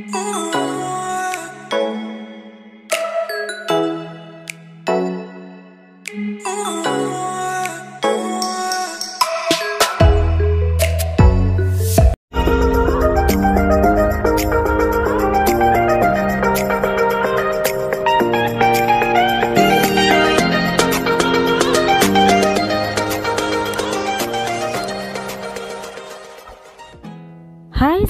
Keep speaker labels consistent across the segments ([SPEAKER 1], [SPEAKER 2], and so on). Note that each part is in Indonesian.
[SPEAKER 1] Hai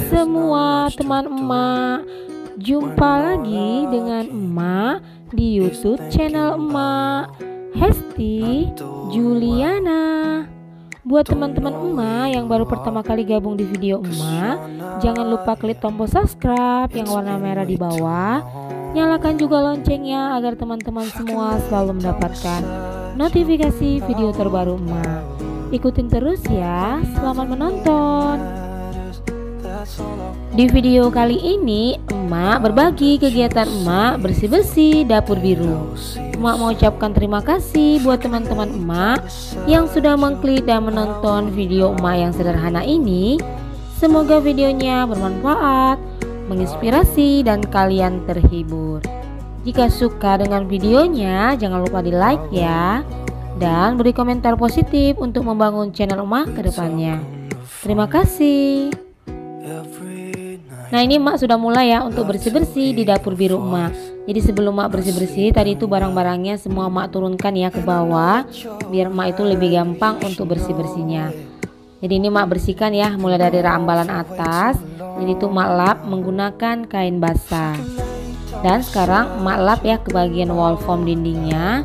[SPEAKER 1] semua teman emak, jumpa lagi dengan emak di YouTube channel emak, Hesti Juliana. Buat teman-teman emak yang baru pertama kali gabung di video emak, jangan lupa klik tombol subscribe yang warna merah di bawah. Nyalakan juga loncengnya agar teman-teman semua selalu mendapatkan notifikasi video terbaru emak. Ikutin terus ya, selamat menonton. Di video kali ini emak berbagi kegiatan emak bersih-bersih dapur biru. Emak mau ucapkan terima kasih buat teman-teman emak yang sudah mengklik dan menonton video emak yang sederhana ini. Semoga videonya bermanfaat, menginspirasi dan kalian terhibur. Jika suka dengan videonya jangan lupa di like ya, dan beri komentar positif untuk membangun channel emak ke depannya. Terima kasih. Nah ini emak sudah mulai ya untuk bersih-bersih di dapur biru emak. Jadi sebelum emak bersih-bersih tadi itu barang-barangnya semua emak turunkan ya ke bawah, biar emak itu lebih gampang untuk bersih-bersihnya. Jadi ini emak bersihkan ya mulai dari rambalan atas. Jadi itu emak lap menggunakan kain basah. Dan sekarang emak lap ya ke bagian wall foam dindingnya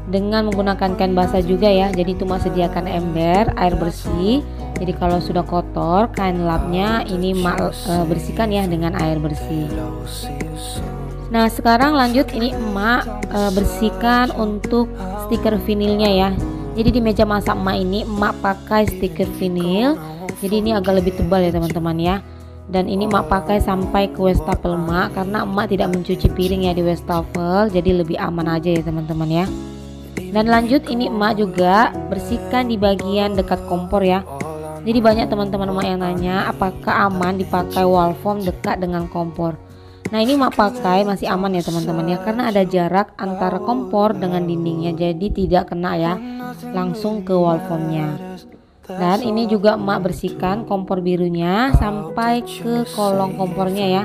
[SPEAKER 1] dengan menggunakan kain basah juga ya. Jadi itu emak sediakan ember air bersih. Jadi kalau sudah kotor kain lapnya ini emak bersihkan ya dengan air bersih. Nah sekarang lanjut ini emak bersihkan untuk stiker vinilnya ya. Jadi di meja masak emak ini emak pakai stiker vinil. Jadi ini agak lebih tebal ya teman-teman ya. Dan ini emak pakai sampai ke wastafel emak karena emak tidak mencuci piring ya di wastafel. Jadi lebih aman aja ya teman-teman ya. Dan lanjut ini emak juga bersihkan di bagian dekat kompor ya. Jadi banyak teman-teman emak yang nanya apakah aman dipakai wall foam dekat dengan kompor. Nah ini emak pakai masih aman ya teman-teman ya, karena ada jarak antara kompor dengan dindingnya, jadi tidak kena ya langsung ke wall foamnya. Dan ini juga emak bersihkan kompor birunya sampai ke kolong kompornya ya,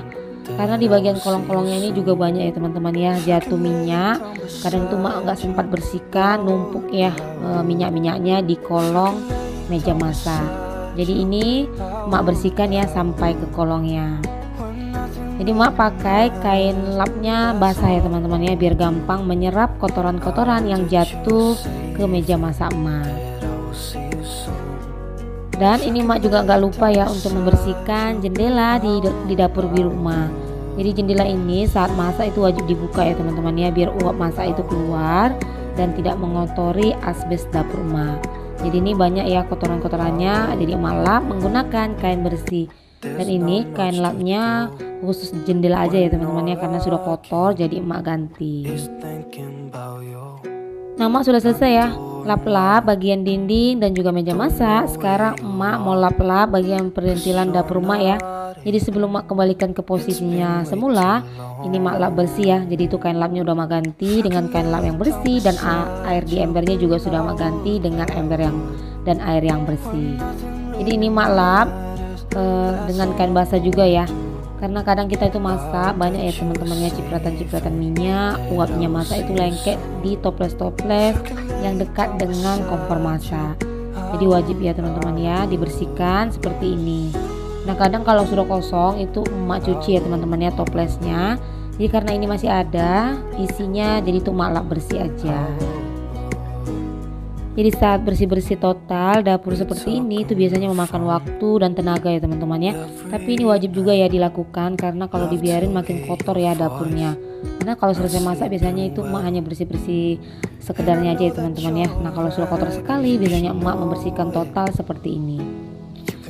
[SPEAKER 1] karena di bagian kolong-kolongnya ini juga banyak ya teman-teman ya jatuh minyak. Kadang tuh emak nggak sempat bersihkan, numpuk ya minyak-minyaknya di kolong meja masak. Jadi ini emak bersihkan ya sampai ke kolongnya. Jadi emak pakai kain lapnya basah ya teman-teman ya, biar gampang menyerap kotoran-kotoran yang jatuh ke meja masak emak. Dan ini emak juga nggak lupa ya untuk membersihkan jendela di dapur biru emak. Jadi jendela ini saat masak itu wajib dibuka ya teman-teman ya, biar uap masak itu keluar dan tidak mengotori asbes dapur emak. Jadi ini banyak ya kotoran-kotorannya, jadi emak lap menggunakan kain bersih. Dan ini kain lapnya khusus jendela aja ya teman-teman ya, karena sudah kotor jadi emak ganti. Nah emak sudah selesai ya lap-lap bagian dinding dan juga meja masak. Sekarang emak mau lap-lap bagian perintilan dapur emak ya. Jadi sebelum emak kembalikan ke posisinya semula, ini emak lap bersih ya. Jadi itu kain lapnya udah emak ganti dengan kain lap yang bersih, dan air di embernya juga sudah emak ganti dengan ember dan air yang bersih. Jadi ini emak lap dengan kain basah juga ya, karena kadang kita itu masak banyak ya teman-temannya cipratan-cipratan minyak, uapnya masak itu lengket di toples-toples yang dekat dengan kompor masak. Jadi wajib ya teman-teman ya dibersihkan seperti ini. Nah kadang kalau sudah kosong itu emak cuci ya teman-teman ya toplesnya. Jadi karena ini masih ada isinya, jadi itu emak lap bersih aja. Jadi saat bersih-bersih total dapur seperti ini itu biasanya memakan waktu dan tenaga ya teman-teman ya. Tapi ini wajib juga ya dilakukan, karena kalau dibiarin makin kotor ya dapurnya. Karena kalau selesai masak biasanya itu emak hanya bersih-bersih sekedarnya aja ya teman-teman ya. Nah kalau sudah kotor sekali biasanya emak membersihkan total seperti ini.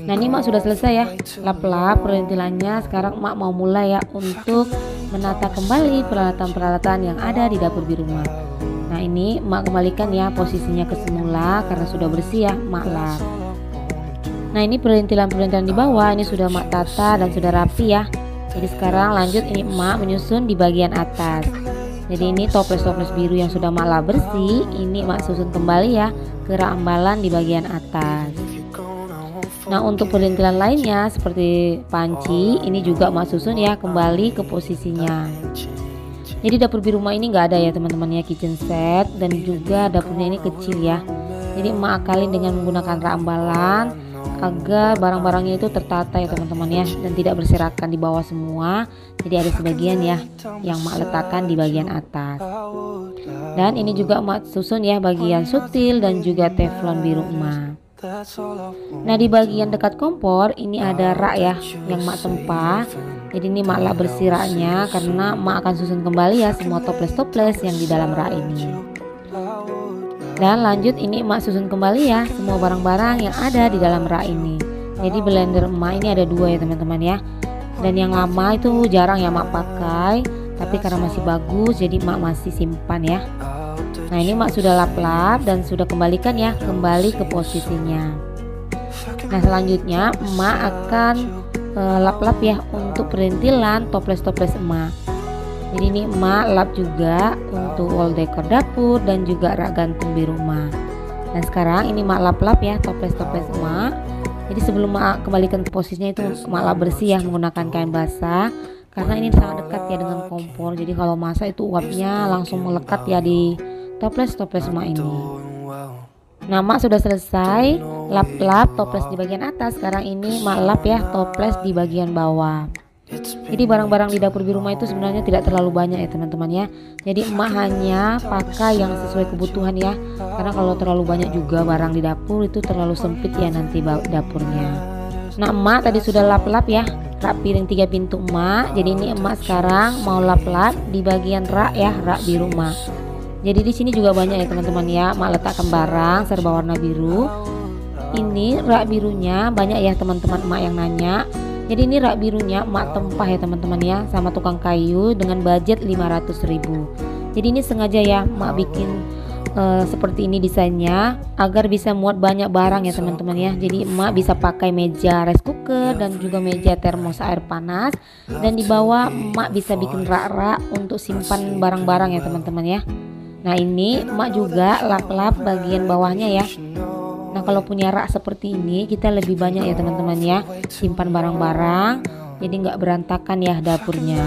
[SPEAKER 1] Nah ini emak sudah selesai ya lap-lap perintilannya. Sekarang emak mau mulai ya untuk menata kembali peralatan-peralatan yang ada di dapur biru emak. Nah ini emak kembalikan ya posisinya ke semula karena sudah bersih ya emak lap. Nah ini perintilan-perintilan di bawah ini sudah emak tata dan sudah rapi ya. Jadi sekarang lanjut, ini emak menyusun di bagian atas. Jadi ini toples-toples biru yang sudah emak lap bersih, ini emak susun kembali ya ke rak ambalan di bagian atas. Nah untuk perintilan lainnya seperti panci, ini juga emak susun ya kembali ke posisinya. Jadi dapur biru emak ini nggak ada ya teman-teman ya kitchen set, dan juga dapurnya ini kecil ya. Jadi emak akalin dengan menggunakan rak ambalan agar barang-barangnya itu tertata ya teman-teman ya, dan tidak berserakan di bawah semua. Jadi ada sebagian ya yang emak letakkan di bagian atas. Dan ini juga emak susun ya bagian sutil dan juga teflon biru emak. Nah di bagian dekat kompor ini ada rak ya yang emak tempah. Jadi ini emak lap bersih raknya karena emak akan susun kembali ya semua toples-toples yang di dalam rak ini. Dan lanjut ini emak susun kembali ya semua barang-barang yang ada di dalam rak ini. Jadi blender emak ini ada dua ya teman-teman ya. Dan yang lama itu jarang ya emak pakai, tapi karena masih bagus jadi emak masih simpan ya. Nah ini emak sudah lap-lap dan sudah kembalikan ya kembali ke posisinya. Nah selanjutnya emak akan lap-lap ya untuk perintilan toples-toples emak. Jadi ini emak lap juga untuk wall decor dapur dan juga rak gantung biru emak. Dan sekarang ini emak lap-lap ya toples-toples emak. Jadi sebelum emak kembalikan ke posisinya itu emak lap bersih ya menggunakan kain basah, karena ini sangat dekat ya dengan kompor. Jadi kalau masak itu uapnya langsung melekat ya di toples-toples emak ini. Nah emak sudah selesai lap-lap toples di bagian atas. Sekarang ini emak lap ya toples di bagian bawah. Jadi barang-barang di dapur biru emak itu sebenarnya tidak terlalu banyak ya teman-teman ya. Jadi emak hanya pakai yang sesuai kebutuhan ya, karena kalau terlalu banyak juga barang di dapur itu terlalu sempit ya nanti dapurnya. Nah emak tadi sudah lap-lap ya rak piring 3 pintu emak. Jadi ini emak sekarang mau lap-lap di bagian rak ya, rak biru emak. Jadi di sini juga banyak ya teman-teman ya emak letakkan barang serba warna biru. Ini rak birunya banyak ya teman-teman emak yang nanya. Jadi ini rak birunya emak tempah ya teman-teman ya sama tukang kayu dengan budget 500.000. Jadi ini sengaja ya emak bikin seperti ini desainnya agar bisa muat banyak barang ya teman-teman ya. Jadi emak bisa pakai meja rice cooker dan juga meja termos air panas, dan di bawah emak bisa bikin rak-rak untuk simpan barang-barang ya teman-teman ya. Nah ini emak juga lap-lap bagian bawahnya ya. Nah kalau punya rak seperti ini kita lebih banyak ya teman-teman ya simpan barang-barang, jadi nggak berantakan ya dapurnya.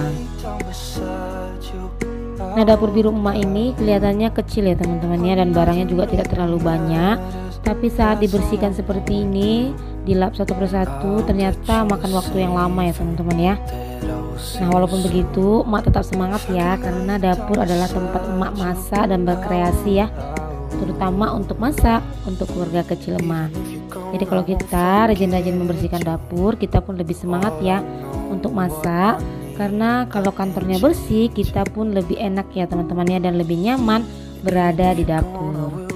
[SPEAKER 1] Nah dapur biru emak ini kelihatannya kecil ya teman-teman ya, dan barangnya juga tidak terlalu banyak. Tapi saat dibersihkan seperti ini, dilap satu persatu, ternyata makan waktu yang lama ya teman-teman ya. Nah walaupun begitu emak tetap semangat ya, karena dapur adalah tempat emak masak dan berkreasi ya, terutama untuk masak untuk keluarga kecil emak. Jadi kalau kita rajin-rajin membersihkan dapur, kita pun lebih semangat ya untuk masak, karena kalau kantornya bersih kita pun lebih enak ya teman-teman ya, dan lebih nyaman berada di dapur.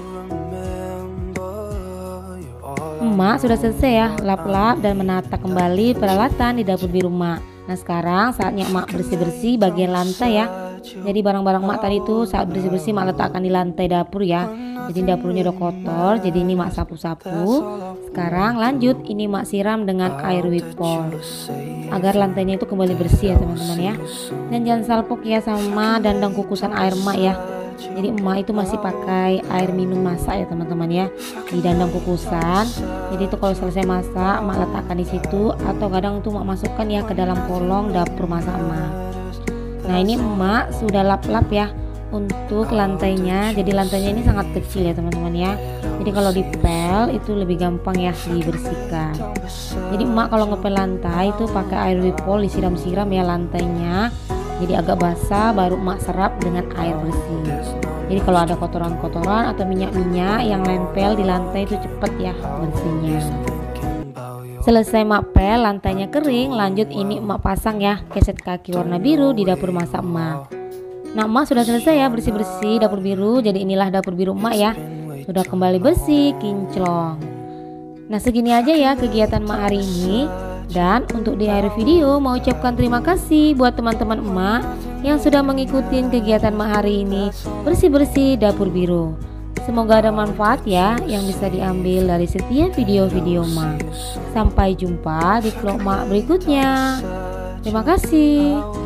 [SPEAKER 1] Emak sudah selesai ya lap-lap dan menata kembali peralatan di dapur biru emak. Nah sekarang saatnya emak bersih-bersih bagian lantai ya. Jadi barang-barang emak tadi itu saat bersih-bersih emak letakkan di lantai dapur ya. Jadi dapurnya udah kotor, jadi ini emak sapu-sapu. Sekarang lanjut, ini emak siram dengan air wipol agar lantainya itu kembali bersih ya teman-teman ya. Dan jangan salpok ya sama dandang kukusan air emak ya. Jadi emak itu masih pakai air minum masak ya teman-teman ya, di dandang kukusan. Jadi itu kalau selesai masak emak letakkan di situ, atau kadang itu emak masukkan ya ke dalam kolong dapur masak emak. Nah ini emak sudah lap-lap ya untuk lantainya. Jadi lantainya ini sangat kecil ya teman-teman ya. Jadi kalau dipel itu lebih gampang ya dibersihkan. Jadi emak kalau ngepel lantai itu pakai air wipol, disiram-siram ya lantainya. Jadi agak basah baru emak serap dengan air bersih. Jadi kalau ada kotoran-kotoran atau minyak-minyak yang nempel di lantai itu cepet ya bersihnya. Selesai emak pel, lantainya kering, lanjut ini emak pasang ya keset kaki warna biru di dapur masak emak. Nah emak sudah selesai ya bersih-bersih dapur biru. Jadi inilah dapur biru emak ya, sudah kembali bersih, kinclong. Nah segini aja ya kegiatan emak hari ini. Dan untuk di akhir video mau ucapkan terima kasih buat teman-teman emak yang sudah mengikuti kegiatan emak hari ini bersih-bersih dapur biru. Semoga ada manfaat ya yang bisa diambil dari setiap video-video emak. Sampai jumpa di vlog emak berikutnya. Terima kasih.